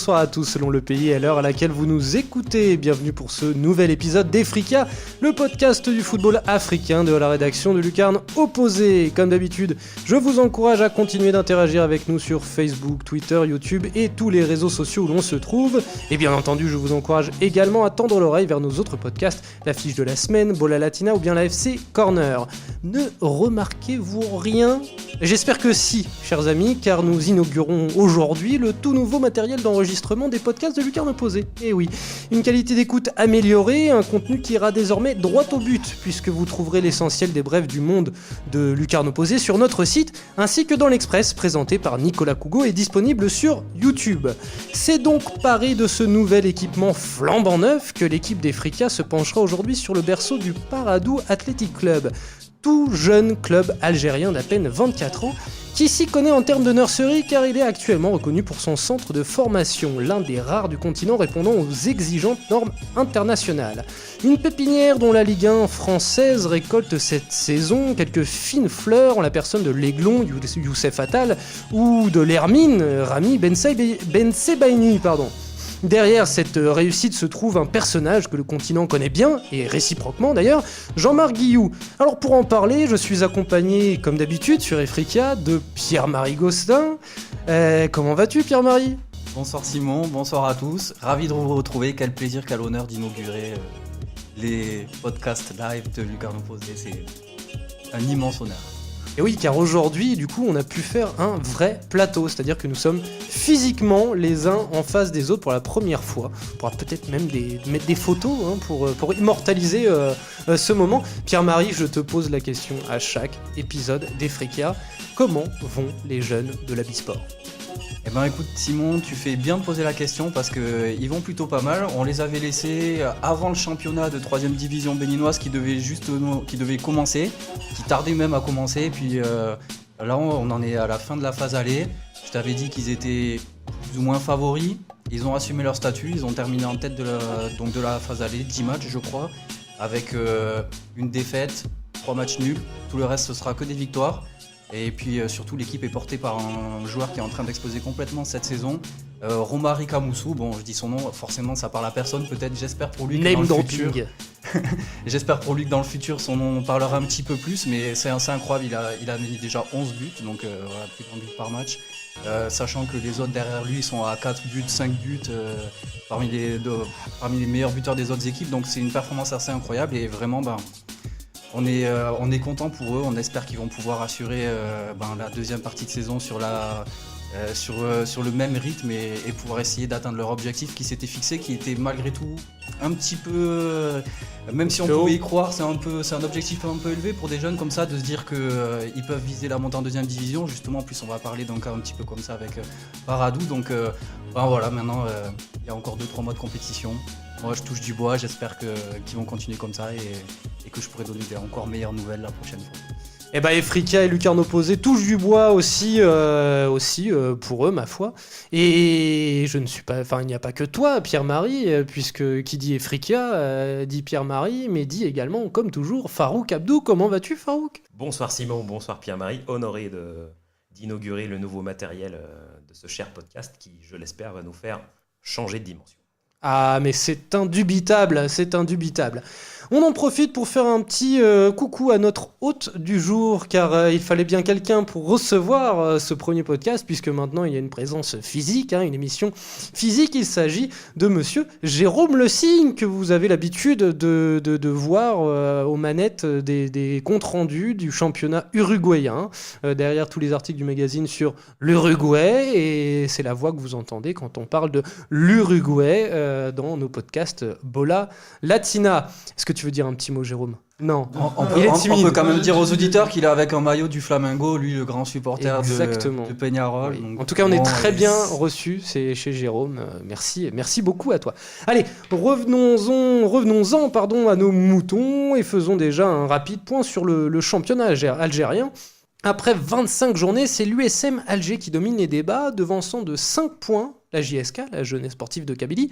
bonsoir à tous selon le pays et à l'heure à laquelle vous nous écoutez. Bienvenue pour ce nouvel épisode d'Efrika, le podcast du football africain de la rédaction de Lucarne Opposé. Comme d'habitude, je vous encourage à continuer d'interagir avec nous sur Facebook, Twitter, YouTube et tous les réseaux sociaux où l'on se trouve. Et bien entendu, je vous encourage également à tendre l'oreille vers nos autres podcasts, la fiche de la semaine, Bola Latina ou bien la FC Corner. Ne remarquez-vous rien ? J'espère que si, chers amis, car nous inaugurons aujourd'hui le tout nouveau matériel d'enregistrement des podcasts de Lucarne Opposé. Et oui, une qualité d'écoute améliorée, un contenu qui ira désormais droit au but, puisque vous trouverez l'essentiel des brèves du monde de Lucarne Opposé sur notre site, ainsi que dans l'Express, présenté par Nicolas Cougo et disponible sur YouTube. C'est donc paré de ce nouvel équipement flambant neuf que l'équipe d'Efrika se penchera aujourd'hui sur le berceau du Paradou Athletic Club, tout jeune club algérien d'à peine 24 ans, qui s'y connaît en termes de nursery car il est actuellement reconnu pour son centre de formation, l'un des rares du continent répondant aux exigeantes normes internationales. Une pépinière dont la Ligue 1 française récolte cette saison quelques fines fleurs en la personne de l'Aiglon Youssef Attal ou de l'Hermine Rami Bensebaini. Derrière cette réussite se trouve un personnage que le continent connaît bien, et réciproquement d'ailleurs, Jean-Marc Guilloux. Alors pour en parler, je suis accompagné, comme d'habitude sur Efrika, de Pierre-Marie Gosselin. Comment vas-tu Pierre-Marie ? Bonsoir Simon, bonsoir à tous. Ravi de vous retrouver, quel plaisir, quel honneur d'inaugurer les podcasts live de Lucarne Opposé, c'est un immense honneur. Et oui, car aujourd'hui, du coup, on a pu faire un vrai plateau, c'est-à-dire que nous sommes physiquement les uns en face des autres pour la première fois. On pourra peut-être même mettre des photos pour immortaliser ce moment. Pierre-Marie, je te pose la question à chaque épisode d'Efrika. Comment vont les jeunes de la Bisport ? Eh ben écoute Simon, tu fais bien de poser la question parce qu'ils vont plutôt pas mal. On les avait laissés avant le championnat de 3ème division béninoise qui devait commencer, qui tardait même à commencer. Et puis là on en est à la fin de la phase aller. Je t'avais dit qu'ils étaient plus ou moins favoris. Ils ont assumé leur statut, ils ont terminé en tête de la phase aller, 10 matchs je crois, avec une défaite, 3 matchs nuls. Tout le reste ce sera que des victoires. Et puis surtout l'équipe est portée par un joueur qui est en train d'exploser complètement cette saison, Romari Kamoussou. Bon, je dis son nom, forcément ça parle à personne, peut-être j'espère pour lui que dans le futur j'espère pour lui que dans le futur son nom parlera un petit peu plus, mais c'est incroyable, il a mis déjà 11 buts, donc voilà, plus d'un but par match, sachant que les autres derrière lui sont à 4 buts, 5 buts, parmi les meilleurs buteurs des autres équipes, donc c'est une performance assez incroyable et vraiment on est content pour eux, on espère qu'ils vont pouvoir assurer la deuxième partie de saison sur le même rythme et pouvoir essayer d'atteindre leur objectif qui s'était fixé, qui était malgré tout un petit peu, même si on pouvait y croire, c'est un objectif un peu élevé pour des jeunes comme ça, de se dire qu'ils peuvent viser la montée en deuxième division. Justement, en plus on va parler d'un cas un petit peu comme ça avec Paradou, donc voilà, maintenant il y a encore 2-3 mois de compétition. Moi je touche du bois, j'espère qu'ils vont continuer comme ça et que je pourrai donner des encore meilleures nouvelles la prochaine fois. Et Efrika et Lucarne Opposé touchent du bois aussi pour eux, ma foi. Et je ne suis pas, il n'y a pas que toi, Pierre-Marie, puisque qui dit Efrika dit Pierre-Marie, mais dit également, comme toujours, Farouk Abdou. Comment vas-tu, Farouk ? Bonsoir Simon, bonsoir Pierre-Marie. Honoré d'inaugurer le nouveau matériel de ce cher podcast qui, je l'espère, va nous faire changer de dimension. Ah, mais c'est indubitable, c'est indubitable. On en profite pour faire un petit coucou à notre hôte du jour, car il fallait bien quelqu'un pour recevoir ce premier podcast, puisque maintenant il y a une présence physique, une émission physique. Il s'agit de monsieur Jérôme Le Signe, que vous avez l'habitude de voir aux manettes des comptes rendus du championnat uruguayen, derrière tous les articles du magazine sur l'Uruguay, et c'est la voix que vous entendez quand on parle de l'Uruguay dans nos podcasts Bola Latina. Est-ce que tu veux dire un petit mot, Jérôme ? Non, il est timide. On peut quand même dire aux auditeurs qu'il est avec un maillot du Flamengo, lui le grand supporter de Peñarol. Oui. Donc, en tout cas, on est très bien reçus, c'est chez Jérôme. Merci beaucoup à toi. Allez, revenons-en à nos moutons et faisons déjà un rapide point sur le championnat algérien. Après 25 journées, c'est l'USM Alger qui domine les débats, devançant de 5 points la JSK, la Jeunesse Sportive de Kabylie,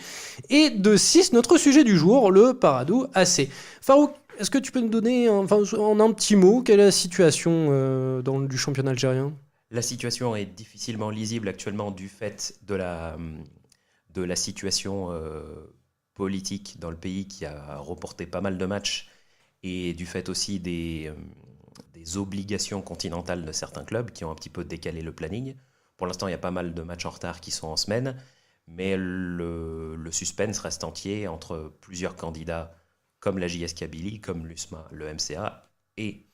et de 6, notre sujet du jour, le Paradou AC. Farouk, est-ce que tu peux nous donner en un petit mot quelle est la situation du championnat algérien ? La situation est difficilement lisible actuellement du fait de de la situation politique dans le pays qui a reporté pas mal de matchs et du fait aussi des obligations continentales de certains clubs qui ont un petit peu décalé le planning. Pour l'instant, il y a pas mal de matchs en retard qui sont en semaine, mais le suspense reste entier entre plusieurs candidats comme la JS Kabylie, comme l'USMA, le MCA et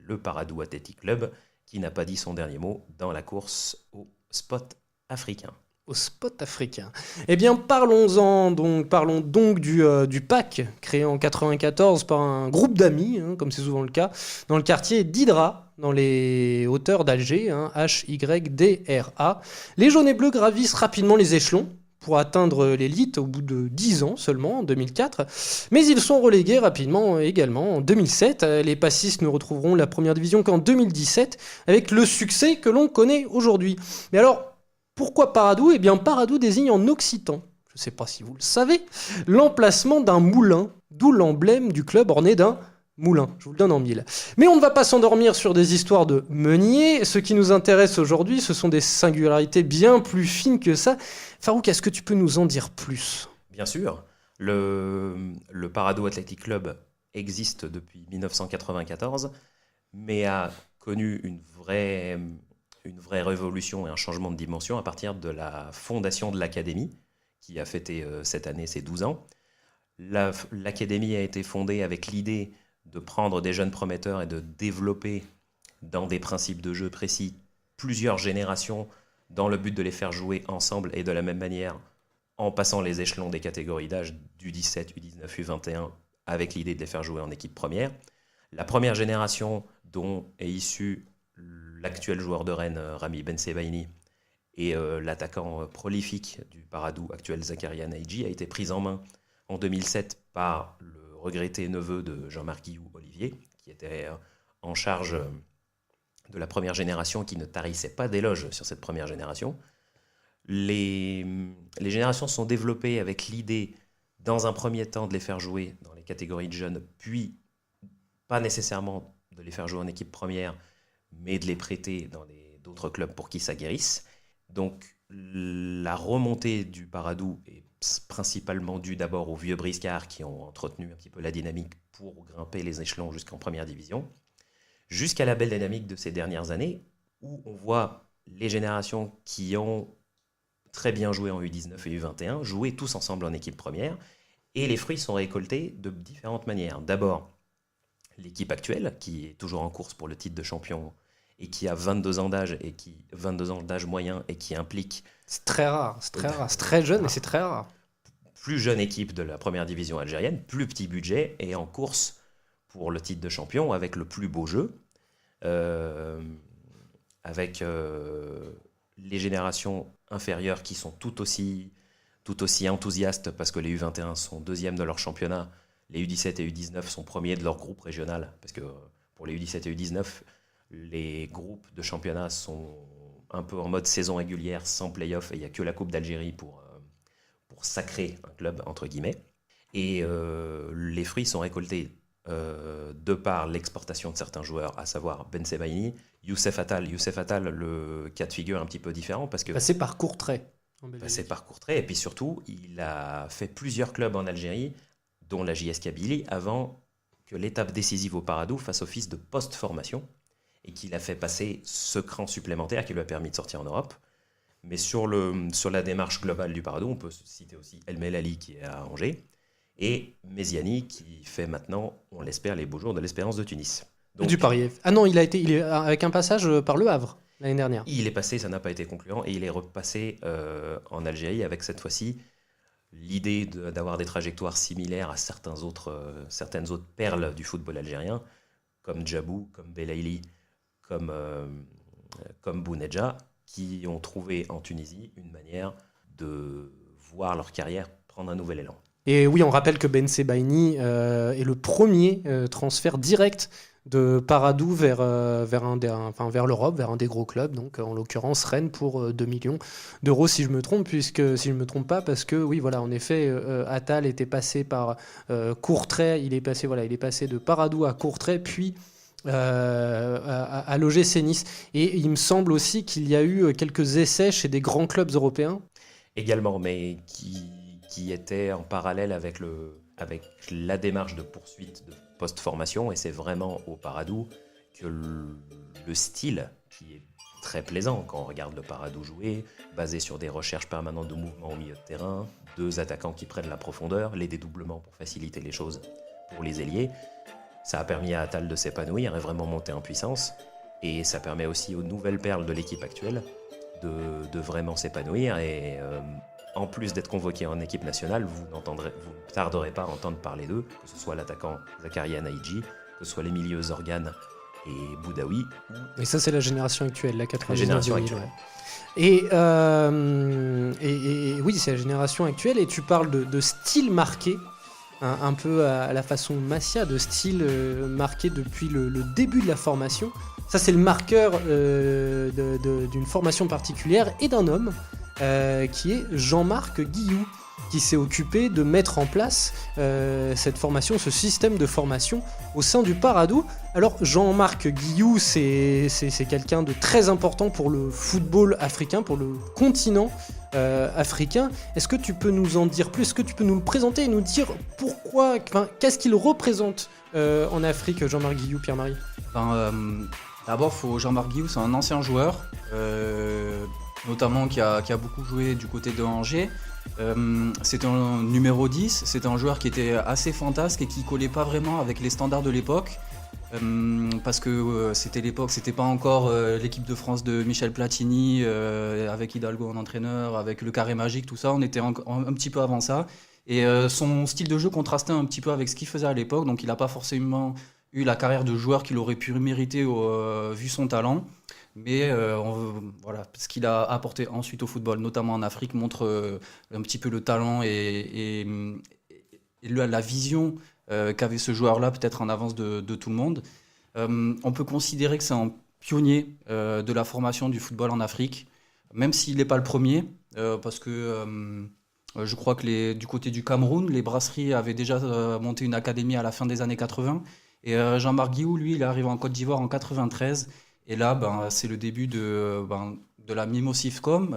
le Paradou Athletic Club qui n'a pas dit son dernier mot dans la course au spot africain. Au spot africain. Eh bien, parlons donc du PAC, créé en 1994 par un groupe d'amis, comme c'est souvent le cas, dans le quartier d'Hydra, dans les hauteurs d'Alger, HYDRA. Les jaunes et bleus gravissent rapidement les échelons pour atteindre l'élite au bout de 10 ans seulement, en 2004. Mais ils sont relégués rapidement également en 2007. Les passistes ne retrouveront la première division qu'en 2017, avec le succès que l'on connaît aujourd'hui. Mais alors, pourquoi Paradou ? Eh bien, Paradou désigne en occitan, je ne sais pas si vous le savez, l'emplacement d'un moulin, d'où l'emblème du club orné d'un moulin. Je vous le donne en mille. Mais on ne va pas s'endormir sur des histoires de meuniers. Ce qui nous intéresse aujourd'hui, ce sont des singularités bien plus fines que ça. Farouk, est-ce que tu peux nous en dire plus ? Bien sûr. Le Paradou Athletic Club existe depuis 1994, mais a connu une vraie révolution et un changement de dimension à partir de la fondation de l'Académie, qui a fêté cette année ses 12 ans. L'Académie a été fondée avec l'idée de prendre des jeunes prometteurs et de développer dans des principes de jeu précis plusieurs générations dans le but de les faire jouer ensemble et de la même manière en passant les échelons des catégories d'âge du 17, U19, U21 avec l'idée de les faire jouer en équipe première. La première génération dont est issu l'actuel joueur de Rennes, Rami Bensebaini, et l'attaquant prolifique du Paradou actuel, Zakaria Naïdji, a été prise en main en 2007 par le regretté neveu de Jean-Marc Guillou, Olivier, qui était en charge de la première génération, qui ne tarissait pas d'éloges sur cette première génération. Les générations sont développées avec l'idée, dans un premier temps, de les faire jouer dans les catégories de jeunes, puis pas nécessairement de les faire jouer en équipe première, mais de les prêter dans d'autres clubs pour qu'ils s'aguerrissent. Donc la remontée du Paradou est principalement due d'abord aux vieux briscards qui ont entretenu un petit peu la dynamique pour grimper les échelons jusqu'en première division, jusqu'à la belle dynamique de ces dernières années, où on voit les générations qui ont très bien joué en U19 et U21 jouer tous ensemble en équipe première, et les fruits sont récoltés de différentes manières. D'abord, l'équipe actuelle, qui est toujours en course pour le titre de champion et qui a 22 ans d'âge moyen et qui implique... C'est très rare, c'est très jeune, mais c'est très rare. Plus jeune équipe de la première division algérienne, plus petit budget et en course pour le titre de champion avec le plus beau jeu, avec les générations inférieures qui sont tout aussi enthousiastes parce que les U21 sont deuxièmes de leur championnat, les U17 et U19 sont premiers de leur groupe régional, parce que pour les U17 et U19, les groupes de championnat sont un peu en mode saison régulière, sans play-off, et il n'y a que la Coupe d'Algérie pour sacrer un club, entre guillemets. Et les fruits sont récoltés de par l'exportation de certains joueurs, à savoir Bensebaini, Youssef Attal. Youssef Attal, le cas de figure un petit peu différent, parce que... Passé par Courtrai. Et puis surtout, il a fait plusieurs clubs en Algérie, dont la JS Kabylie, avant que l'étape décisive au Paradou fasse office de post-formation, et qu'il a fait passer ce cran supplémentaire qui lui a permis de sortir en Europe. Mais sur la démarche globale du Paradou, on peut citer aussi El Melali qui est à Angers, et Méziani qui fait maintenant, on l'espère, les beaux jours de l'Espérance de Tunis. Donc, du Paris. Ah non, il est avec un passage par Le Havre l'année dernière. Il est passé, ça n'a pas été concluant, et il est repassé en Algérie avec cette fois-ci l'idée d'avoir des trajectoires similaires à certaines autres perles du football algérien, comme Djabou, comme Belaïli, comme Bounedja, qui ont trouvé en Tunisie une manière de voir leur carrière prendre un nouvel élan. Et oui, on rappelle que Bensebaini est le premier transfert direct de Paradou vers l'Europe, vers un des gros clubs, donc en l'occurrence Rennes pour 2 millions d'euros si je me trompe, si je me trompe pas, parce que oui, voilà, en effet, Attal était passé par Courtrai, il est passé de Paradou à Courtrai, puis à l'OGC Nice. Et il me semble aussi qu'il y a eu quelques essais chez des grands clubs européens. également, mais qui était en parallèle avec la démarche de poursuite de post-formation. Et c'est vraiment au Paradou que le style, qui est très plaisant quand on regarde le Paradou jouer, basé sur des recherches permanentes de mouvement au milieu de terrain, 2 attaquants qui prennent la profondeur, les dédoublements pour faciliter les choses pour les ailiers. Ça a permis à Attal de s'épanouir et vraiment monter en puissance. Et ça permet aussi aux nouvelles perles de l'équipe actuelle de vraiment s'épanouir. Et en plus d'être convoqué en équipe nationale, vous ne tarderez pas à entendre parler d'eux, que ce soit l'attaquant Zakaria Naïdji, que ce soit les milieux Zorgan et Boudaoui. Et ça, c'est la génération actuelle, la 99 génération 2000, actuelle. Ouais. Et oui, c'est la génération actuelle. Et tu parles de style marqué, un peu à la façon Masia, de style marqué depuis le début de la formation. Ça, c'est le marqueur d'une formation particulière et d'un homme qui est Jean-Marc Guillou, qui s'est occupé de mettre en place cette formation, ce système de formation au sein du Paradou. Alors Jean-Marc Guillou, c'est quelqu'un de très important pour le football africain, pour le continent africain. Est-ce que tu peux nous en dire plus? Est-ce que tu peux nous le présenter et nous dire pourquoi, qu'est-ce qu'il représente en Afrique, Jean-Marc Guillou, Pierre-Marie? D'abord, Jean-Marc Guillou, c'est un ancien joueur, notamment qui a beaucoup joué du côté de Angers. C'était un numéro 10, c'était un joueur qui était assez fantasque et qui collait pas vraiment avec les standards de l'époque, parce que c'était l'époque, c'était pas encore l'équipe de France de Michel Platini, avec Hidalgo en entraîneur, avec le carré magique, tout ça, on était un petit peu avant ça. Et son style de jeu contrastait un petit peu avec ce qu'il faisait à l'époque, donc il n'a pas forcément eu la carrière de joueur qu'il aurait pu mériter vu son talent. Mais voilà, ce qu'il a apporté ensuite au football, notamment en Afrique, montre un petit peu le talent et la vision qu'avait ce joueur-là, peut-être en avance de tout le monde. On peut considérer que c'est un pionnier de la formation du football en Afrique, même s'il n'est pas le premier, parce que je crois que du côté du Cameroun, les brasseries avaient déjà monté une académie à la fin des années 80. Et Jean-Marc Guillou, lui, il est arrivé en Côte d'Ivoire en 93. Et là, c'est le début de la Mimosifcom,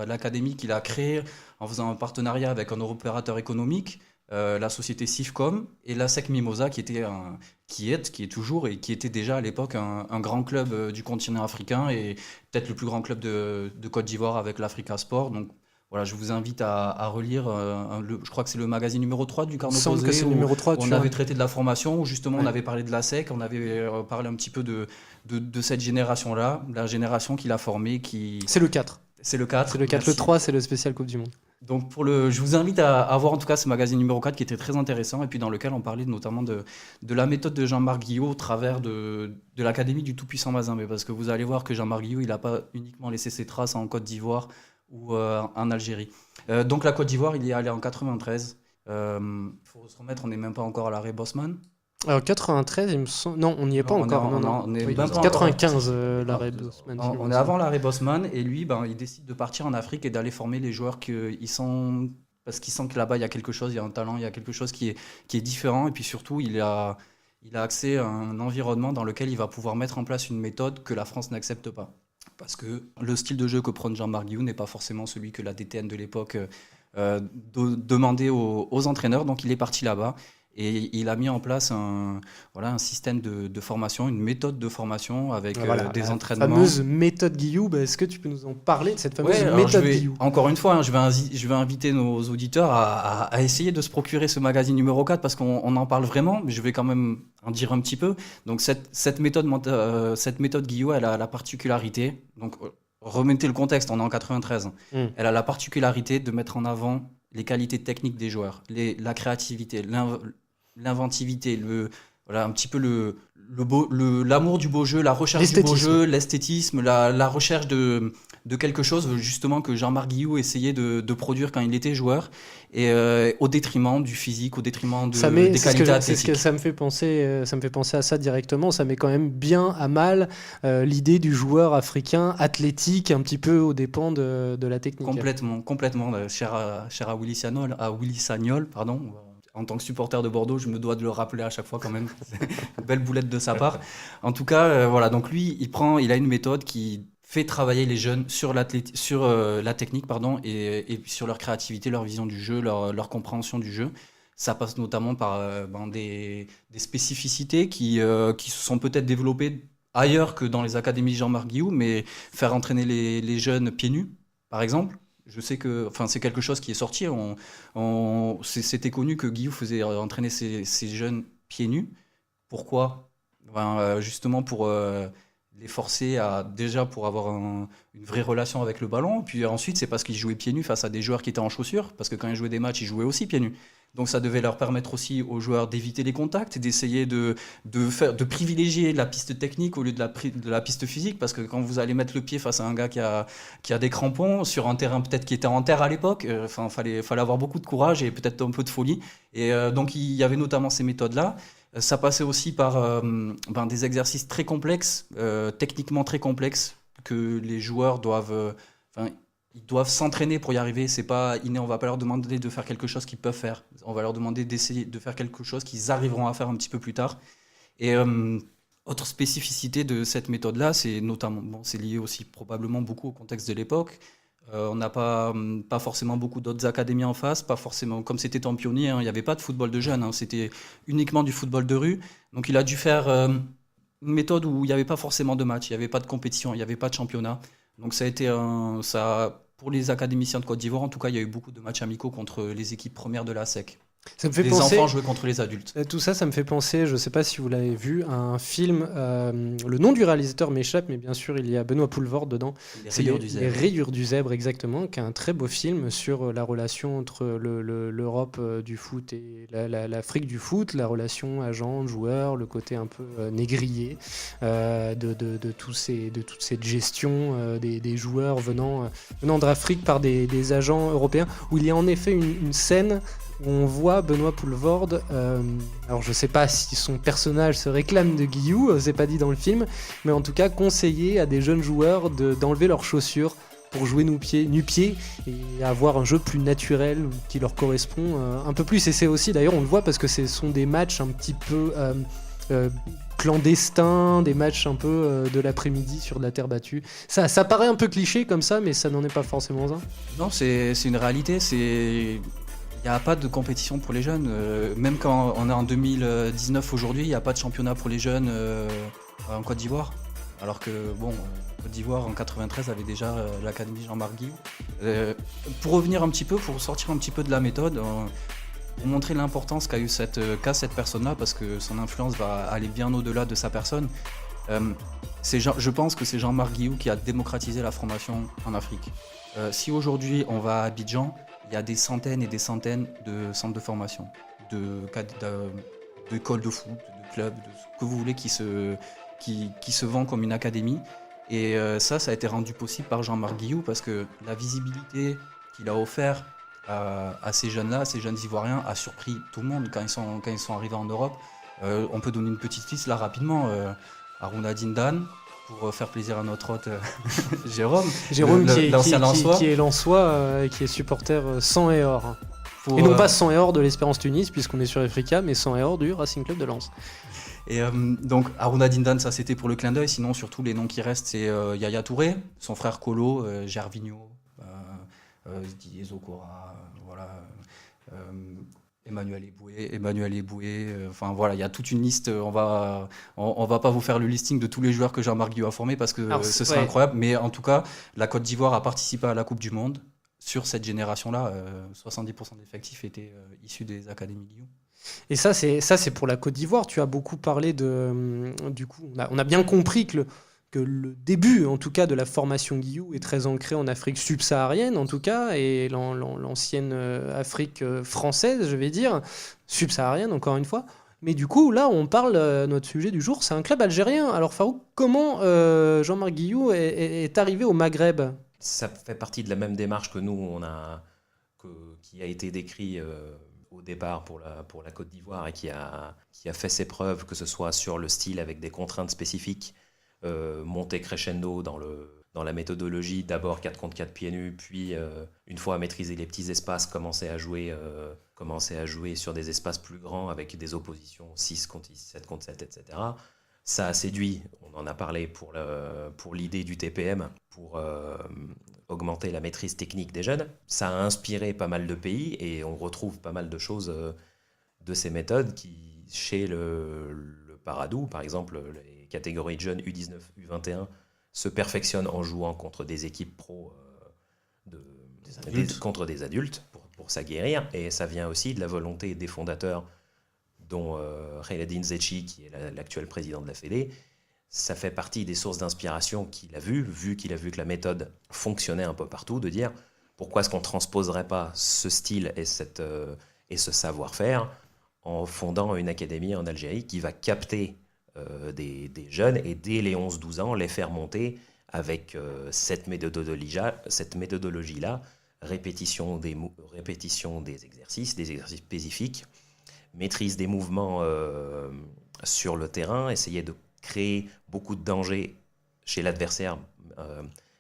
l'académie qu'il a créée en faisant un partenariat avec un opérateur économique, la société Sifcom, et la SEC Mimosa, qui est toujours et qui était déjà à l'époque un grand club du continent africain et peut-être le plus grand club de Côte d'Ivoire avec l'Africa Sport. Donc voilà, je vous invite à relire, je crois que c'est le magazine numéro 3 du Carnet Posé, que c'est le numéro 3, on avait traité de la formation, où justement on avait parlé de la SEC, on avait parlé un petit peu de cette génération-là, la génération qu'il a formée. C'est le 4. C'est le 4. C'est le 4, merci. Le 3, c'est le spécial Coupe du Monde. Donc je vous invite à voir en tout cas ce magazine numéro 4 qui était très intéressant, et puis dans lequel on parlait notamment de la méthode de Jean-Marc Guillou au travers de l'académie du tout-puissant Mazembe, parce que vous allez voir que Jean-Marc Guillou, il n'a pas uniquement laissé ses traces en Côte d'Ivoire ou en Algérie. Donc la Côte d'Ivoire, il y est allé en 93. Faut se remettre, on n'est même pas encore à l'arrêt Bosman. Alors 93, il me semble. Non, on n'y est pas encore. On est oui, même pas 95, l'arrêt Bosman. On est avant l'arrêt Bosman, et lui, il décide de partir en Afrique et d'aller former les joueurs parce qu'il sent que là-bas il y a quelque chose, il y a un talent, il y a quelque chose qui est différent, et puis surtout il a accès à un environnement dans lequel il va pouvoir mettre en place une méthode que la France n'accepte pas. Parce que le style de jeu que prône Jean-Marc Guillou n'est pas forcément celui que la DTN de l'époque demandait aux entraîneurs. Donc il est parti là-bas et il a mis en place un système de formation, une méthode de formation avec des entraînements. La fameuse méthode Guillou, est-ce que tu peux nous en parler de cette fameuse méthode Guillou? Encore une fois, je vais inviter nos auditeurs à essayer de se procurer ce magazine numéro 4 parce qu'on en parle vraiment, mais je vais quand même en dire un petit peu. Donc cette méthode Guillou, elle a la particularité, donc remettez le contexte, on est en 93, elle a la particularité de mettre en avant les qualités techniques des joueurs, la créativité, l'inventivité, un petit peu l'amour du beau jeu, la recherche du beau jeu, l'esthétisme, la recherche de quelque chose justement que Jean-Marc Guillou essayait de produire quand il était joueur, et au détriment du physique, au détriment des qualités athlétiques. C'est ce que ça me fait penser à ça directement. Ça met quand même bien à mal l'idée du joueur africain athlétique, un petit peu aux dépens de la technique. Complètement. Cher à Willy Sagnol, pardon. En tant que supporter de Bordeaux, je me dois de le rappeler à chaque fois quand même. C'est une belle boulette de sa part. En tout cas, donc lui, il a une méthode qui fait travailler les jeunes sur la technique et sur leur créativité, leur vision du jeu, leur compréhension du jeu. Ça passe notamment par des spécificités qui se sont peut-être développées ailleurs que dans les académies Jean-Marc Guillou, mais faire entraîner les jeunes pieds nus, par exemple. Je sais que c'est quelque chose qui est sorti. C'était connu que Guillou faisait entraîner ces jeunes pieds nus. Pourquoi? Justement pour les forcer déjà pour avoir une vraie relation avec le ballon. Puis ensuite, c'est parce qu'ils jouaient pieds nus face à des joueurs qui étaient en chaussures. Parce que quand ils jouaient des matchs, ils jouaient aussi pieds nus. Donc ça devait leur permettre aussi aux joueurs d'éviter les contacts, d'essayer de privilégier la piste technique au lieu de la piste physique, parce que quand vous allez mettre le pied face à un gars qui a des crampons sur un terrain peut-être qui était en terre à l'époque, fallait avoir beaucoup de courage et peut-être un peu de folie. Et donc il y avait notamment ces méthodes-là. Ça passait aussi par des exercices très complexes, techniquement très complexes, que les joueurs doivent ils doivent s'entraîner pour y arriver. C'est pas inné. On va pas leur demander de faire quelque chose qu'ils peuvent faire. On va leur demander d'essayer de faire quelque chose qu'ils arriveront à faire un petit peu plus tard. Et autre spécificité de cette méthode-là, c'est notamment, c'est lié aussi probablement beaucoup au contexte de l'époque. On n'a pas forcément beaucoup d'autres académies en face, pas forcément comme c'était en pionnier. Il n'y avait pas de football de jeunes, c'était uniquement du football de rue. Donc il a dû faire une méthode où il n'y avait pas forcément de match, il n'y avait pas de compétition, il n'y avait pas de championnat. Donc ça a été pour les académiciens de Côte d'Ivoire, en tout cas, il y a eu beaucoup de matchs amicaux contre les équipes premières de la SEC. Ça me fait les penser, enfants jouaient contre les adultes. Tout ça, ça me fait penser, je ne sais pas si vous l'avez vu, à un film, le nom du réalisateur m'échappe, mais bien sûr, il y a Benoît Poelvoorde dedans. Les Rayures du Zèbre, exactement, qui est un très beau film sur la relation entre l'Europe du foot et l'Afrique du foot, la relation agent-joueur, le côté un peu négrier de toute cette gestion des joueurs venant d'Afrique par des agents européens, où il y a en effet une scène où on voit Benoît Poelvoorde, alors je sais pas si son personnage se réclame de Guillou, c'est pas dit dans le film, mais en tout cas conseiller à des jeunes joueurs d'enlever leurs chaussures pour jouer nu-pieds et avoir un jeu plus naturel qui leur correspond un peu plus. Et c'est aussi, d'ailleurs on le voit parce que ce sont des matchs un petit peu clandestins, des matchs un peu de l'après-midi sur de la terre battue. Ça paraît un peu cliché comme ça, mais ça n'en est pas forcément un. Non, c'est une réalité, il n'y a pas de compétition pour les jeunes. Même quand on est en 2019 aujourd'hui, il n'y a pas de championnat pour les jeunes en Côte d'Ivoire. Alors que, Côte d'Ivoire en 93 avait déjà l'académie Jean-Marc Guillou. Pour revenir un petit peu, pour sortir un petit peu de la méthode, pour montrer l'importance qu'a cette personne-là, parce que son influence va aller bien au-delà de sa personne, je pense que c'est Jean-Marc Guillou qui a démocratisé la formation en Afrique. Si aujourd'hui on va à Abidjan, il y a des centaines et des centaines de centres de formation, d'écoles de foot, de clubs, de ce que vous voulez qui se vend comme une académie. Et ça a été rendu possible par Jean-Marc Guillou parce que la visibilité qu'il a offert à ces jeunes-là, ces jeunes Ivoiriens, a surpris tout le monde quand ils sont arrivés en Europe. On peut donner une petite liste là rapidement. Aruna Dindan, pour faire plaisir à notre hôte Jérôme qui est Lensois, qui est supporter sang et or. Et non pas sang et or de l'Espérance Tunis, puisqu'on est sur Africa, mais sang et or du Racing Club de Lens. Et donc Aruna Dindan, ça c'était pour le clin d'œil. Sinon, surtout les noms qui restent, c'est Yaya Touré, son frère Kolo, Gervinho, Didier Zokora, Emmanuel Eboué, enfin voilà, il y a toute une liste. On va pas vous faire le listing de tous les joueurs que Jean-Marc Guillou a formés parce que ce serait incroyable. Mais en tout cas, la Côte d'Ivoire a participé à la Coupe du Monde. Sur cette génération-là, 70% de l'effectif était issu des académies Guillou. Et ça, c'est pour la Côte d'Ivoire. Tu as beaucoup parlé du coup, on a bien compris que le début, en tout cas, de la formation Guillou est très ancré en Afrique subsaharienne, en tout cas, et l'ancienne Afrique française, je vais dire, subsaharienne, encore une fois. Mais du coup, là, on parle, notre sujet du jour, c'est un club algérien. Alors, Farouk, comment Jean-Marc Guillou est arrivé au Maghreb ? Ça fait partie de la même démarche que nous, qui a été décrit au départ pour la Côte d'Ivoire et qui a fait ses preuves, que ce soit sur le style avec des contraintes spécifiques, monter crescendo dans la méthodologie, d'abord 4 contre 4 pieds nus, puis une fois maîtrisé les petits espaces, commencer à jouer sur des espaces plus grands avec des oppositions 6 contre 6, 7 contre 7, etc. Ça a séduit, on en a parlé pour l'idée du TPM, pour augmenter la maîtrise technique des jeunes. Ça a inspiré pas mal de pays et on retrouve pas mal de choses de ces méthodes qui, chez le Paradou, par exemple, les catégories de jeunes U19, U21 se perfectionnent en jouant contre des équipes pro contre des adultes pour s'aguerrir. Et ça vient aussi de la volonté des fondateurs, dont Khaireddine Zetchi, qui est l'actuel président de la Fédé. Ça fait partie des sources d'inspiration qu'il a vu qu'il a vu que la méthode fonctionnait un peu partout, de dire pourquoi est-ce qu'on ne transposerait pas ce style et ce savoir-faire en fondant une académie en Algérie qui va capter des jeunes et dès les 11-12 ans les faire monter avec cette méthodologie-là, répétition des exercices spécifiques, maîtrise des mouvements sur le terrain, essayer de créer beaucoup de danger chez l'adversaire,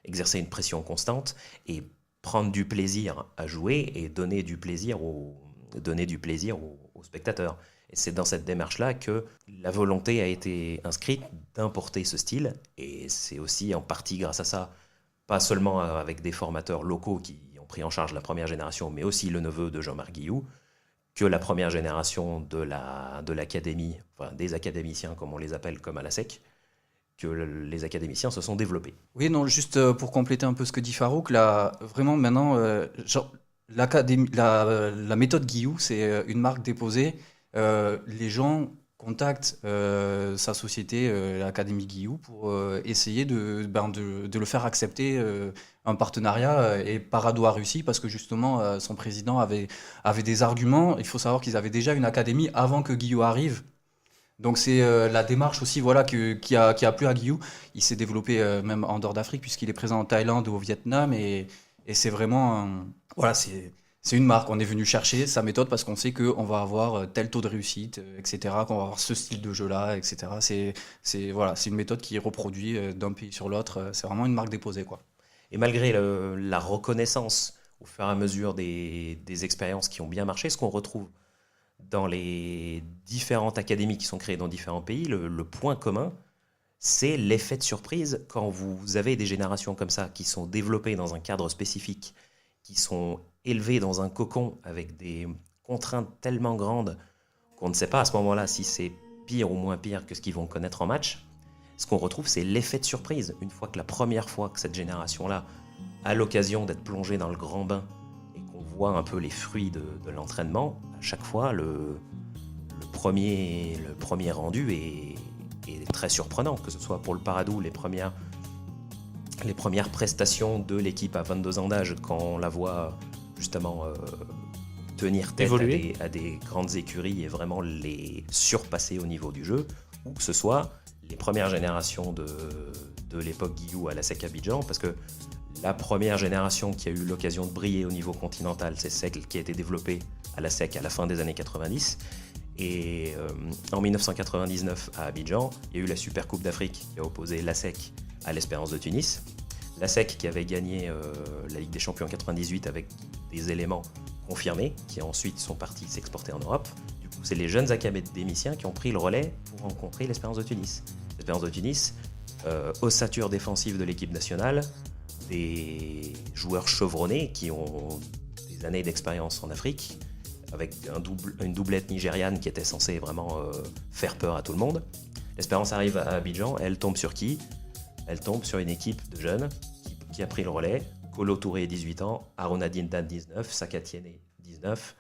exercer une pression constante et prendre du plaisir à jouer et donner du plaisir aux spectateurs. Et c'est dans cette démarche-là que la volonté a été inscrite d'importer ce style, et c'est aussi en partie grâce à ça, pas seulement avec des formateurs locaux qui ont pris en charge la première génération, mais aussi le neveu de Jean-Marc Guilloux, que la première génération de l'académie, enfin des académiciens comme on les appelle, comme à la SEC, que les académiciens se sont développés. Oui, non, juste pour compléter un peu ce que dit Farouk, là, vraiment maintenant, la méthode Guillou, c'est une marque déposée. Les gens contactent sa société, l'Académie Guillou, pour essayer de le faire accepter un partenariat. Et Paradou a réussi parce que justement, son président avait des arguments. Il faut savoir qu'ils avaient déjà une académie avant que Guillou arrive. Donc c'est la démarche aussi, voilà, qui a plu à Guillou. Il s'est développé même en dehors d'Afrique puisqu'il est présent en Thaïlande ou au Vietnam, et c'est vraiment voilà, c'est une marque. On est venu chercher sa méthode parce qu'on sait qu'on va avoir tel taux de réussite, etc., qu'on va avoir ce style de jeu-là, etc. Voilà, c'est une méthode qui est reproduite d'un pays sur l'autre. C'est vraiment une marque déposée, quoi. Et malgré la reconnaissance au fur et à mesure des expériences qui ont bien marché, ce qu'on retrouve dans les différentes académies qui sont créées dans différents pays, le point commun, c'est l'effet de surprise quand vous avez des générations comme ça qui sont développées dans un cadre spécifique, qui sont élevées dans un cocon avec des contraintes tellement grandes qu'on ne sait pas à ce moment-là si c'est pire ou moins pire que ce qu'ils vont connaître en match. Ce qu'on retrouve, c'est l'effet de surprise. Une fois que la première fois que cette génération-là a l'occasion d'être plongée dans le grand bain et qu'on voit un peu les fruits de l'entraînement, à chaque fois, le premier rendu est très surprenant, que ce soit pour le Paradou, les premières prestations de l'équipe à 22 ans d'âge, quand on la voit justement tenir tête à des grandes écuries et vraiment les surpasser au niveau du jeu, ou que ce soit les premières générations de l'époque Guillou à la SEC Abidjan, parce que la première génération qui a eu l'occasion de briller au niveau continental, c'est celle qui a été développée à la SEC à la fin des années 90. Et en 1999, à Abidjan, il y a eu la Super Coupe d'Afrique qui a opposé la SEC à l'Espérance de Tunis. La SEC qui avait gagné la Ligue des Champions en 98 avec des éléments confirmés, qui ensuite sont partis s'exporter en Europe. Du coup, c'est les jeunes académiciens qui ont pris le relais pour rencontrer l'Espérance de Tunis. L'Espérance de Tunis, ossature défensive de l'équipe nationale, des joueurs chevronnés qui ont des années d'expérience en Afrique, avec une doublette nigériane qui était censée vraiment faire peur à tout le monde. L'Espérance arrive à Abidjan, elle tombe sur qui ? Elle tombe sur une équipe de jeunes qui a pris le relais. Kolo Touré, 18 ans, Haruna Dindan, 19, Saka Tiene, 19,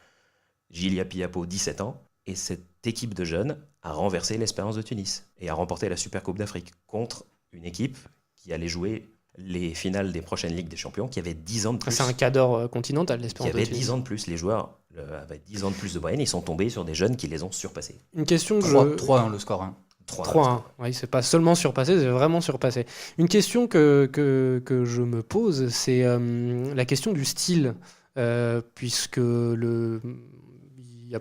Gilia Piapo, 17 ans. Et cette équipe de jeunes a renversé l'Espérance de Tunis et a remporté la Super Coupe d'Afrique contre une équipe qui allait jouer les finales des prochaines Ligues des Champions, qui avait 10 ans de plus. C'est un cadre continental, l'Espérance de Tunis. Qui avait 10 ans de plus. Les joueurs avaient 10 ans de plus de moyenne, ils sont tombés sur des jeunes qui les ont surpassés. Une question que 3-1 le score. 3-1, oui, c'est pas seulement surpassé, c'est vraiment surpassé. Une question que je me pose, c'est la question du style, puisque il y a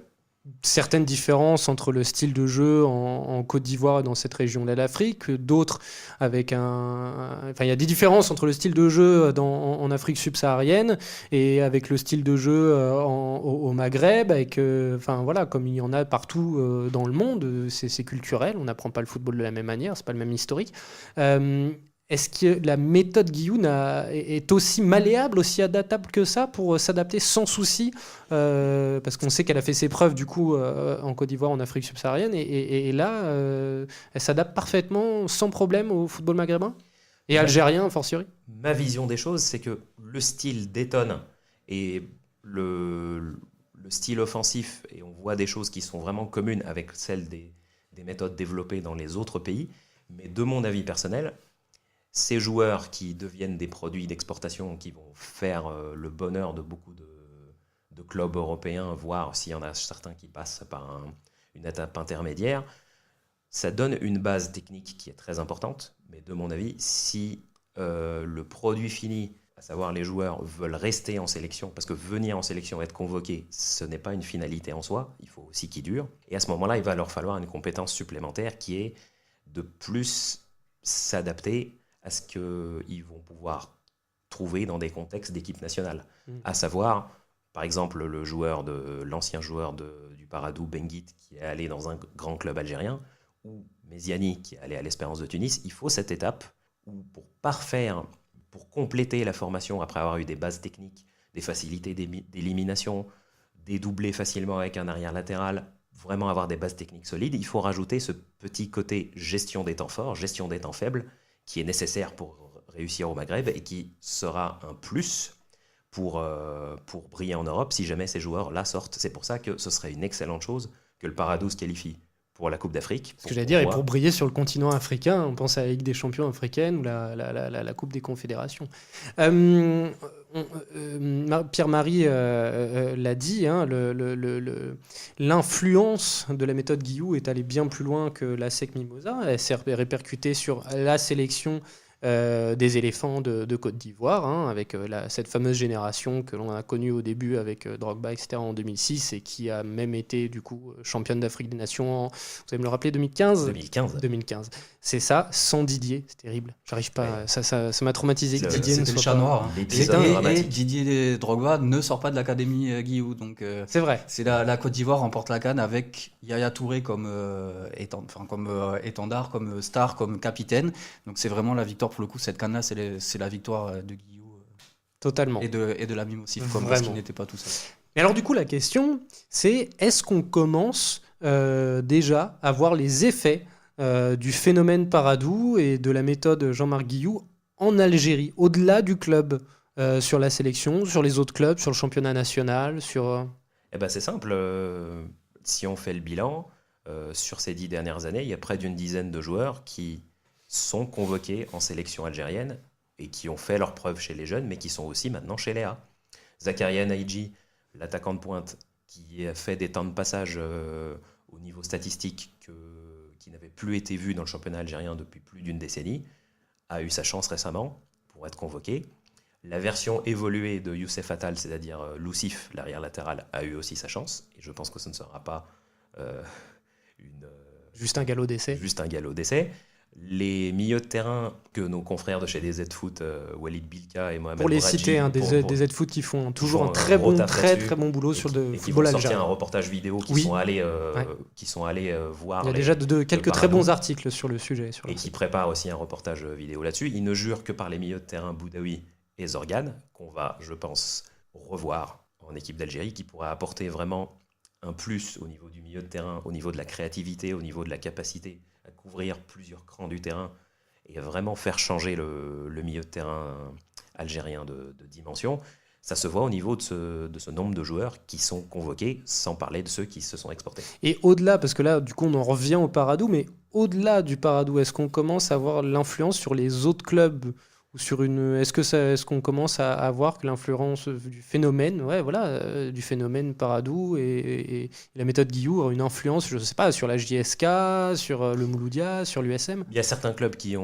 certaines différences entre le style de jeu en Côte d'Ivoire et dans cette région-là d'Afrique, d'autres avec Enfin, il y a des différences entre le style de jeu en Afrique subsaharienne et avec le style de jeu au Maghreb, enfin, voilà, comme il y en a partout dans le monde, c'est culturel, on n'apprend pas le football de la même manière, c'est pas le même historique. Est-ce que la méthode Guillou est aussi malléable, aussi adaptable que ça pour s'adapter sans souci parce qu'on sait qu'elle a fait ses preuves du coup en Côte d'Ivoire, en Afrique subsaharienne, et là, elle s'adapte parfaitement, sans problème au football maghrébin et algérien, a fortiori. Ma vision des choses, c'est que le style détonne et le style offensif, et on voit des choses qui sont vraiment communes avec celles des méthodes développées dans les autres pays, mais de mon avis personnel, ces joueurs qui deviennent des produits d'exportation, qui vont faire le bonheur de beaucoup de clubs européens, voire s'il y en a certains qui passent par une étape intermédiaire, ça donne une base technique qui est très importante. Mais de mon avis, si le produit fini, à savoir les joueurs, veulent rester en sélection, parce que venir en sélection, être convoqué, ce n'est pas une finalité en soi, il faut aussi qu'ils durent. Et à ce moment-là, il va leur falloir une compétence supplémentaire qui est de plus s'adapter à ce qu'ils vont pouvoir trouver dans des contextes d'équipe nationale. À savoir, par exemple, l'ancien joueur du Paradou, Benguit, qui est allé dans un grand club algérien, ou Méziani, qui est allé à l'Espérance de Tunis. Il faut cette étape où, pour compléter la formation, après avoir eu des bases techniques, des facilités d'élimination, dédoubler facilement avec un arrière latéral, vraiment avoir des bases techniques solides, il faut rajouter ce petit côté gestion des temps forts, gestion des temps faibles, qui est nécessaire pour réussir au Maghreb et qui sera un plus pour briller en Europe si jamais ces joueurs-là sortent. C'est pour ça que ce serait une excellente chose que le Paradou se qualifie pour la Coupe d'Afrique. Ce que j'allais dire, et pour briller sur le continent africain, on pense à la Ligue des Champions africaine ou la Coupe des Confédérations. Pierre-Marie l'a dit, hein, l'influence de la méthode Guillou est allée bien plus loin que la SEC Mimosa. Elle s'est répercutée sur la sélection des éléphants de Côte d'Ivoire, hein, avec cette fameuse génération que l'on a connue au début avec Drogba, etc. en 2006 et qui a même été du coup championne d'Afrique des Nations vous allez me le rappeler, 2015. C'est ça, sans Didier, c'est terrible. J'arrive pas, ça m'a traumatisé que Didier ne soit le chat pas... noir. Hein. Et Didier Drogba ne sort pas de l'académie Guillou, donc c'est vrai. C'est la Côte d'Ivoire remporte la CAN avec Yaya Touré comme étendard, comme star, comme capitaine. Donc c'est vraiment la victoire. Pour le coup, cette canne-là, c'est la victoire de Guillou. Totalement. Et de la Mimosif, parce qu'il n'était pas tout seul. Mais alors du coup, la question, c'est est-ce qu'on commence déjà à voir les effets du phénomène Paradou et de la méthode Jean-Marc Guillou en Algérie, au-delà du club, sur la sélection, sur les autres clubs, sur le championnat national, sur... C'est simple. Si on fait le bilan, sur ces 10 dernières années, il y a près d'une dizaine de joueurs qui sont convoqués en sélection algérienne et qui ont fait leurs preuves chez les jeunes, mais qui sont aussi maintenant chez les A. Zakaria Naïdji, l'attaquant de pointe, qui a fait des temps de passage au niveau statistique qui n'avait plus été vu dans le championnat algérien depuis plus d'une décennie, a eu sa chance récemment pour être convoqué. La version évoluée de Youssef Attal, c'est-à-dire Loussif, l'arrière latéral, a eu aussi sa chance, et je pense que ce ne sera pas juste un galop d'essai. Les milieux de terrain que nos confrères de chez DZ Foot, Walid Bilka et Mohamed pour les Boradji, citer, des Z Foot qui font toujours un très bon boulot sur le football algérien. Ils vont sortir un reportage vidéo qui sont allés voir. Il y a déjà quelques très bons articles sur le sujet. Et qui préparent aussi un reportage vidéo là-dessus. Ils ne jurent que par les milieux de terrain Boudaoui et Zorgan, qu'on va, je pense, revoir en équipe d'Algérie, qui pourra apporter vraiment un plus au niveau du milieu de terrain, au niveau de la créativité, au niveau de la capacité à couvrir plusieurs crans du terrain et vraiment faire changer le milieu de terrain algérien de dimension. Ça se voit au niveau de ce nombre de joueurs qui sont convoqués, sans parler de ceux qui se sont exportés. Et au-delà, parce que là, du coup, on en revient au Paradou, mais au-delà du Paradou, est-ce qu'on commence à avoir l'influence sur les autres clubs ou sur est-ce qu'on commence à voir que l'influence du phénomène, du phénomène Paradou et la méthode Guillou a une influence, je ne sais pas, sur la JSK, sur le Mouloudia, sur l'USM? Il y a certains clubs qui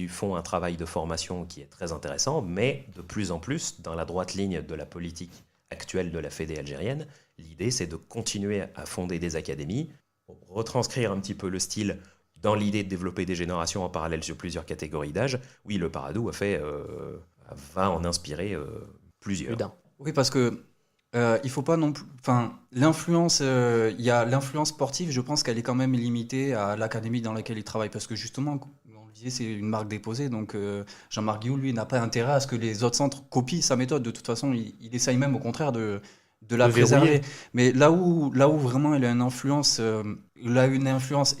font un travail de formation qui est très intéressant, mais de plus en plus, dans la droite ligne de la politique actuelle de la Fédé algérienne, L'idée, c'est de continuer à fonder des académies, pour retranscrire un petit peu le style dans l'idée de développer des générations en parallèle sur plusieurs catégories d'âge. Oui, le Paradou va en inspirer plusieurs. Plus d'un. Oui, parce que il faut pas non plus. Enfin, l'influence, il y a l'influence sportive. Je pense qu'elle est quand même limitée à l'académie dans laquelle il travaille, parce que justement, on le disait, c'est une marque déposée. Donc, Jean-Marc Guillou, lui, n'a pas intérêt à ce que les autres centres copient sa méthode. De toute façon, il essaye même au contraire de la De verrouiller. préserver. Mais là où vraiment il a une influence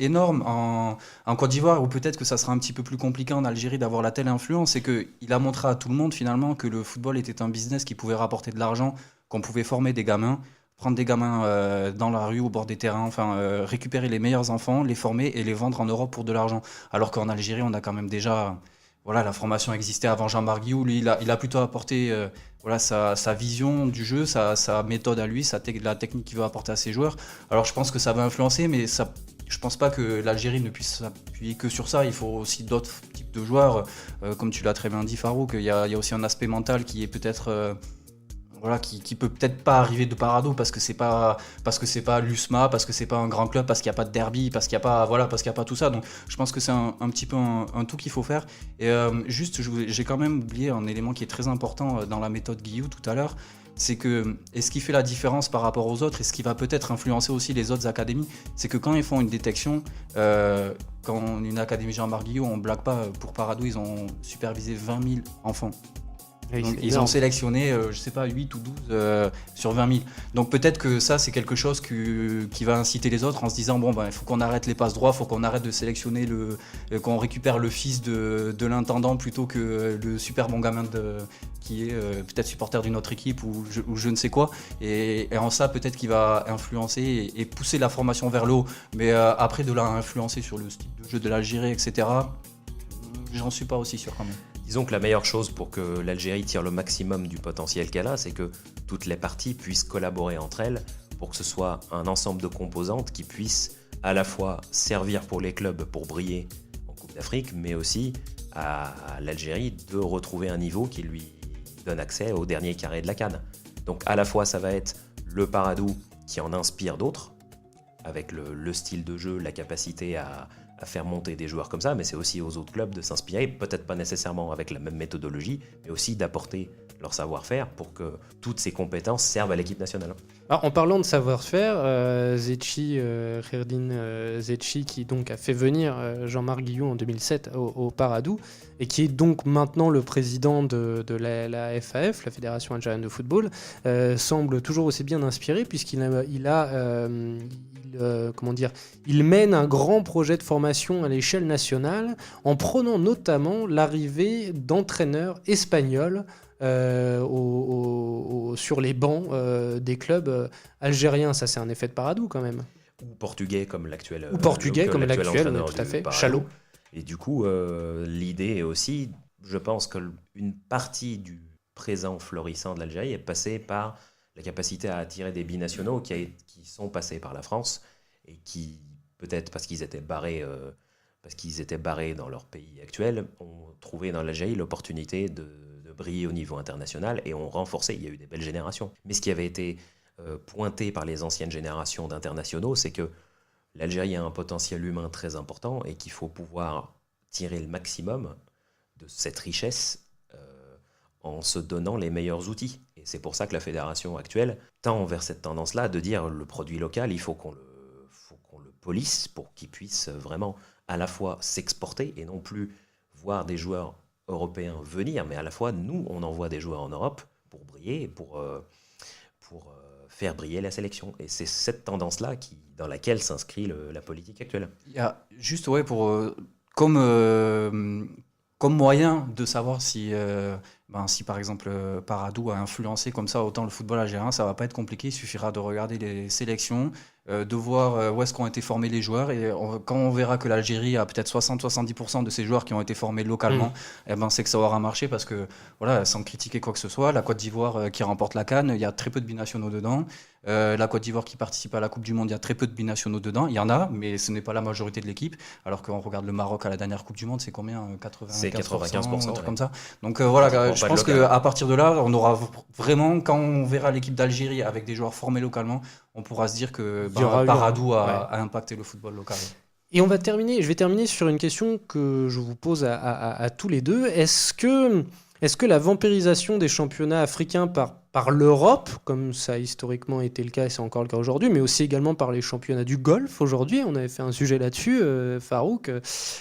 énorme en Côte d'Ivoire, ou peut-être que ça sera un petit peu plus compliqué en Algérie d'avoir la telle influence, c'est qu'il a montré à tout le monde finalement que le football était un business qui pouvait rapporter de l'argent, qu'on pouvait former des gamins, prendre des gamins dans la rue, au bord des terrains, enfin récupérer les meilleurs enfants, les former et les vendre en Europe pour de l'argent. Alors qu'en Algérie, on a quand même déjà... Voilà, la formation existait avant Jean-Marc Guillou. Lui, il a plutôt apporté voilà, sa vision du jeu, sa méthode à lui, la technique qu'il veut apporter à ses joueurs. Alors je pense que ça va influencer, mais je pense pas que l'Algérie ne puisse s'appuyer que sur ça. Il faut aussi d'autres types de joueurs. Comme tu l'as très bien dit, Farouk, il y a aussi un aspect mental qui est peut-être... voilà, qui peut peut-être pas arriver de Paradou parce que c'est pas l'USMA, parce que c'est pas un grand club, parce qu'il y a pas de derby, parce qu'il y a pas tout ça. Donc je pense que c'est un petit peu un tout qu'il faut faire. Et juste, j'ai quand même oublié un élément qui est très important dans la méthode Guillou tout à l'heure. C'est que, et ce qui fait la différence par rapport aux autres, et ce qui va peut-être influencer aussi les autres académies, c'est que quand ils font une détection, quand une académie Jean-Marc Guillou, on blague pas, pour Paradou, ils ont supervisé 20 000 enfants. Oui, Donc, c'est ils énorme. ont sélectionné, je sais pas, 8 ou 12 sur 20 000. Donc peut-être que ça, c'est quelque chose qui va inciter les autres en se disant, bon, ben, il faut qu'on arrête les passes droits, il faut qu'on arrête de sélectionner, qu'on récupère le fils de l'intendant plutôt que le super bon gamin qui est peut-être supporter d'une autre équipe ou je ne sais quoi. Et en ça, peut-être qu'il va influencer et pousser la formation vers le haut. Mais après, de là à influencer sur le style de jeu de l'Algérie, etc., j'en suis pas aussi sûr quand même. Disons que la meilleure chose pour que l'Algérie tire le maximum du potentiel qu'elle a, c'est que toutes les parties puissent collaborer entre elles pour que ce soit un ensemble de composantes qui puissent à la fois servir pour les clubs pour briller en Coupe d'Afrique, mais aussi à l'Algérie de retrouver un niveau qui lui donne accès au dernier carré de la CAN. Donc à la fois ça va être le Paradou qui en inspire d'autres, avec le style de jeu, la capacité à faire monter des joueurs comme ça, mais c'est aussi aux autres clubs de s'inspirer, peut-être pas nécessairement avec la même méthodologie, mais aussi d'apporter leur savoir-faire pour que toutes ces compétences servent à l'équipe nationale. Alors, en parlant de savoir-faire, Khairdine Zetchi, qui donc a fait venir Jean-Marc Guillou en 2007 au Paradou, et qui est donc maintenant le président de la FAF, la Fédération Algérienne de Football, semble toujours aussi bien inspiré, puisqu'il il mène un grand projet de formation à l'échelle nationale, en prenant notamment l'arrivée d'entraîneurs espagnols sur les bancs des clubs algériens. Ça, c'est un effet de Paradou quand même. Ou portugais comme l'actuel. Ou portugais comme l'actuel, entraîneur tout à du fait. Paradou. Chalot. Et du coup, l'idée est aussi, je pense qu'une partie du présent florissant de l'Algérie est passée par la capacité à attirer des binationaux qui sont passés par la France et qui, peut-être parce qu'ils étaient barrés dans leur pays actuel, ont trouvé dans l'Algérie l'opportunité de briller au niveau international et ont renforcé. Il y a eu des belles générations. Mais ce qui avait été pointé par les anciennes générations d'internationaux, c'est que l'Algérie a un potentiel humain très important et qu'il faut pouvoir tirer le maximum de cette richesse en se donnant les meilleurs outils. Et c'est pour ça que la fédération actuelle tend vers cette tendance-là de dire le produit local, il faut qu'on le police pour qu'il puisse vraiment à la fois s'exporter et non plus voir des joueurs européens venir, mais à la fois nous, on envoie des joueurs en Europe pour briller, pour faire briller la sélection. Et c'est cette tendance-là dans laquelle s'inscrit la politique actuelle. Il y a juste, ouais, comme moyen de savoir si par exemple Paradou a influencé comme ça autant le football algérien, ça va pas être compliqué, il suffira de regarder les sélections, de voir où est-ce qu'ont été formés les joueurs. Et quand on verra que l'Algérie a peut-être 60-70% de ses joueurs qui ont été formés localement, c'est que ça aura marché parce que, voilà, sans critiquer quoi que ce soit, la Côte d'Ivoire qui remporte la CAN, il y a très peu de binationaux dedans. La Côte d'Ivoire qui participe à la Coupe du Monde, il y a très peu de binationaux dedans. Il y en a, mais ce n'est pas la majorité de l'équipe. Alors qu'on regarde le Maroc à la dernière Coupe du Monde, c'est combien 95%, c'est 95%, un truc comme ça. Donc voilà, je pense qu'à partir de là, on aura vraiment, quand on verra l'équipe d'Algérie avec des joueurs formés localement, on pourra se dire que Paradou a impacté le football local. Et je vais terminer sur une question que je vous pose à tous les deux. Est-ce que la vampirisation des championnats africains par l'Europe, comme ça a historiquement été le cas et c'est encore le cas aujourd'hui, mais aussi également par les championnats du Golfe aujourd'hui, on avait fait un sujet là-dessus, Farouk,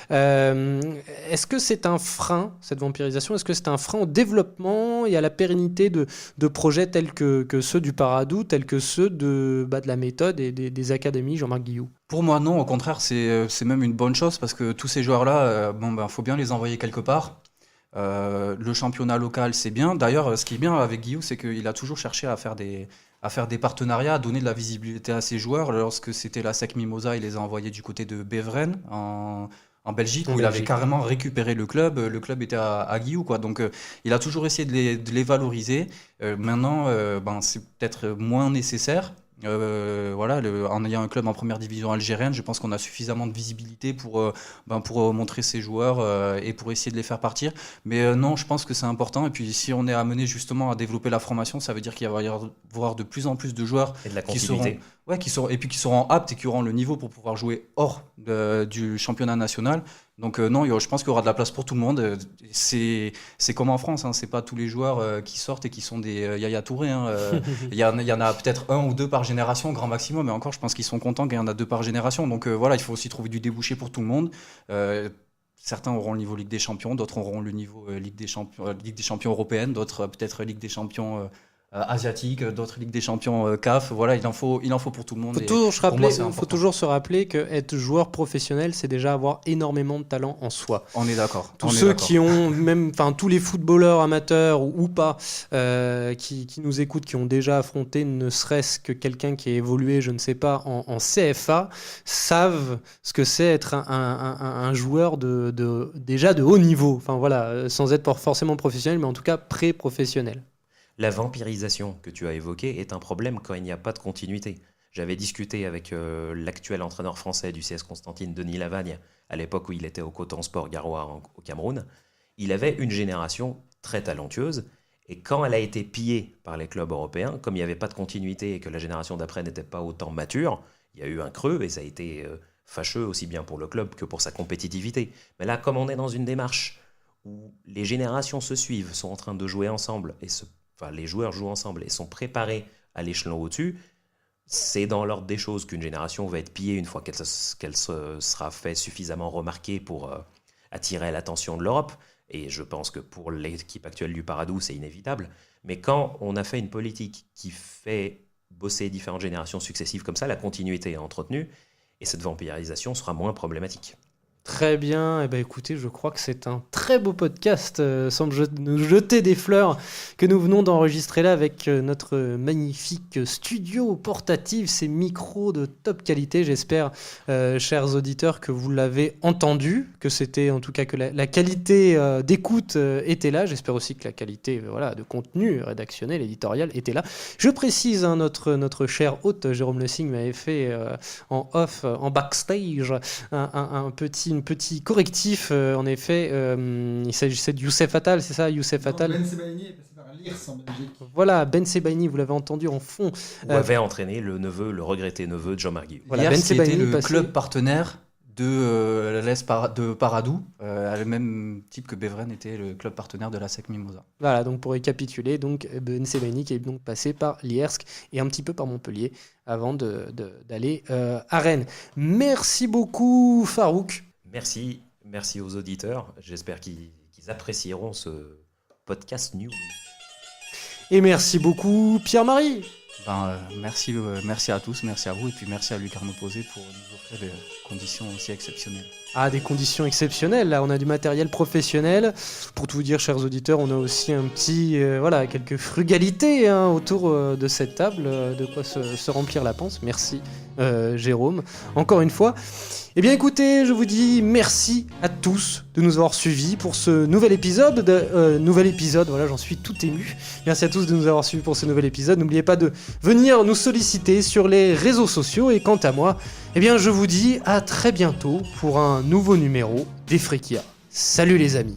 est-ce que c'est un frein, cette vampirisation, est-ce que c'est un frein au développement et à la pérennité de projets tels que ceux du Paradou, tels que ceux de la méthode et des académies Jean-Marc Guillou? Pour moi, non, au contraire, c'est même une bonne chose parce que tous ces joueurs-là, faut bien les envoyer quelque part. Le championnat local, c'est bien. D'ailleurs, ce qui est bien avec Guillaume, c'est qu'il a toujours cherché à faire des partenariats, à donner de la visibilité à ses joueurs. Lorsque c'était la SEC Mimosa, il les a envoyés du côté de Beveren, en Belgique, où il avait carrément récupéré le club. Le club était à Guillaume, quoi. Donc, il a toujours essayé de les valoriser. Maintenant, c'est peut-être moins nécessaire. En ayant un club en première division algérienne, je pense qu'on a suffisamment de visibilité pour montrer ses joueurs et pour essayer de les faire partir. Mais non, je pense que c'est important. Et puis si on est amené justement à développer la formation, ça veut dire qu'il va y avoir de plus en plus de joueurs et de la continuité. qui seront aptes et qui auront le niveau pour pouvoir jouer hors du championnat national. Donc non, je pense qu'il y aura de la place pour tout le monde. C'est comme en France, hein, c'est pas tous les joueurs qui sortent et qui sont des Yaya Touré. Il y en a peut-être 1 ou 2 par génération, grand maximum. Mais encore, je pense qu'ils sont contents qu'il y en a 2 par génération. Donc il faut aussi trouver du débouché pour tout le monde. Certains auront le niveau Ligue des Champions, d'autres auront le niveau Ligue des Champions européenne, d'autres peut-être Ligue des Champions asiatiques, d'autres Ligues des Champions CAF. Voilà, il en faut pour tout le monde. Il faut toujours se rappeler qu'être joueur professionnel, c'est déjà avoir énormément de talent en soi. On est d'accord. Tous ceux qui ont, tous les footballeurs amateurs ou pas, qui nous écoutent, qui ont déjà affronté ne serait-ce que quelqu'un qui a évolué, je ne sais pas, en CFA, savent ce que c'est être un joueur déjà de haut niveau. Enfin voilà, sans être forcément professionnel, mais en tout cas pré-professionnel. La vampirisation que tu as évoquée est un problème quand il n'y a pas de continuité. J'avais discuté avec l'actuel entraîneur français du CS Constantine, Denis Lavagne, à l'époque où il était au Coton Sport Garoua au Cameroun. Il avait une génération très talentueuse et quand elle a été pillée par les clubs européens, comme il n'y avait pas de continuité et que la génération d'après n'était pas autant mature, il y a eu un creux et ça a été fâcheux aussi bien pour le club que pour sa compétitivité. Mais là, comme on est dans une démarche où les générations se suivent, sont en train de jouer ensemble les joueurs jouent ensemble et sont préparés à l'échelon au-dessus, c'est dans l'ordre des choses qu'une génération va être pillée une fois qu'elle se sera fait suffisamment remarquer pour attirer l'attention de l'Europe. Et je pense que pour l'équipe actuelle du Paradou, c'est inévitable. Mais quand on a fait une politique qui fait bosser différentes générations successives comme ça, la continuité est entretenue et cette vampirisation sera moins problématique. Très bien, écoutez, je crois que c'est un très beau podcast, sans nous jeter des fleurs, que nous venons d'enregistrer là avec notre magnifique studio portatif, ces micros de top qualité. J'espère, chers auditeurs, que vous l'avez entendu, que c'était en tout cas que la qualité d'écoute était là. J'espère aussi que la qualité de contenu rédactionnel, éditorial était là. Je précise, notre cher hôte Jérôme Le Signe m'avait fait en off, en backstage, un petit correctif, en effet, il s'agissait de Youssef Attal, c'est ça, Youssef Attal. Ben Sebaini est passé par l'IRS en Belgique. Voilà, Ben Sebaini, vous l'avez entendu en fond. Où avait entraîné le regretté neveu de Jean-Marc Guillaume. Voilà, Ben Sebaini était le club partenaire de Paradou, le même type que Beveren était le club partenaire de la SEC Mimosa. Voilà, donc pour récapituler, Ben Sebaini qui est donc passé par Liersk et un petit peu par Montpellier avant d'aller à Rennes. Merci beaucoup Farouk. Merci aux auditeurs. J'espère qu'ils apprécieront ce podcast new. Et merci beaucoup Pierre-Marie. Merci à tous, merci à vous et puis merci à Lucarne Opposé pour nous offrir des conditions aussi exceptionnelles. Ah, des conditions exceptionnelles, là on a du matériel professionnel. Pour tout vous dire, chers auditeurs, on a aussi un petit, quelques frugalités autour de cette table, de quoi se remplir la panse. Merci Jérôme, encore une fois. Eh bien écoutez, je vous dis merci à tous de nous avoir suivis pour ce nouvel épisode. Voilà, j'en suis tout ému. Merci à tous de nous avoir suivis pour ce nouvel épisode. N'oubliez pas de venir nous solliciter sur les réseaux sociaux. Et quant à moi, eh bien je vous dis à très bientôt pour un nouveau numéro des Frikia. Salut les amis.